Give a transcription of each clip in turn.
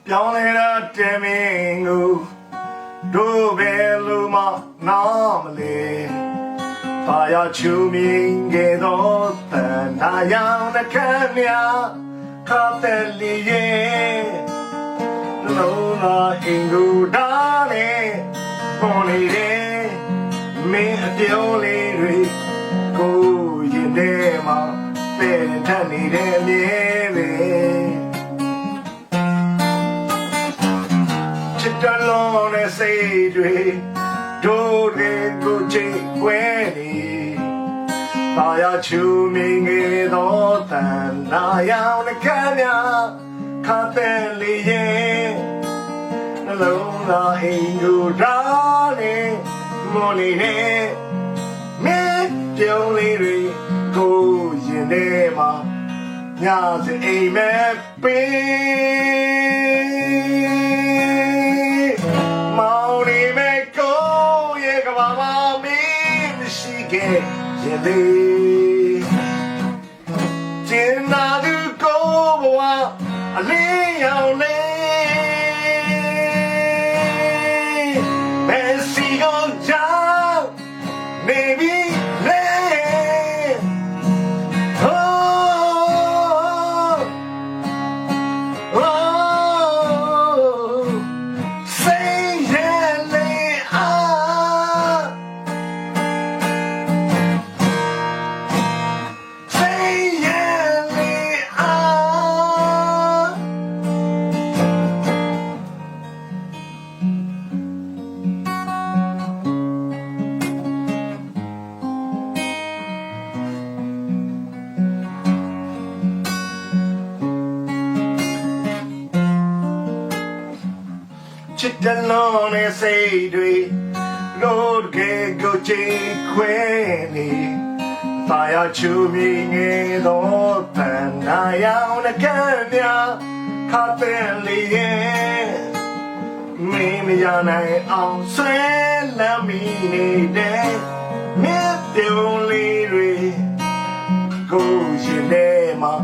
ပြောင်းလဲတာတဲမင်းကိုတို့ပဲလို့မနာမလဲဘာရချူမင်းခဲ့တော့တန်နာရောင်နှခမ်းများခါတဲ့လီရဲ့လုံးလာအင်ကိုဒါနဲ့ပေါ်နေတယ်မင်းအပြောင်းလေးတွေကိုရင်ထဲမှာတဲ့ထက်နေတဲ့အမြဲပဲချစ်တလုံးနဲ့စိတ်တွေတို့တွေကိုချိတ်ခွဲနေပါရချူမင်းငယ်တော့တန်နာရောင်နှခမ်းများခါတဲ့လေရဲ့နှလုံးသားအိမ်ကိုဒါနဲ့မော်နေနဲ့မင်းပြုံးလေးတွေကိုရင်ထဲမှာညစီအိမ်မဲ့ပေးမောင်နေမဲ့ကိုရဲ့ကဘာမမင်းမရှိခဲ့ရင်သေးကျင်နာသူကိုဘဝအလင်းရောင်လေးဘယ်စီကိုကြောက်နေပြီလေချစ်တလုံးနဲ့စိတ်တွေလို့ကဲကိုချေခွဲနေပါရချူမီငယ်တော့တန်နာရောင်နှကမ်းများခါတဲ့လေးရဲ့မင်းမရနိုင်အောင်ဆွဲလမ်းမိနေတဲ့မြတ်ပြုံးလေးတွေကိုရှင်ထဲမှာ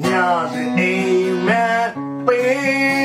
ညစဉ်အိမ်မက်ပေး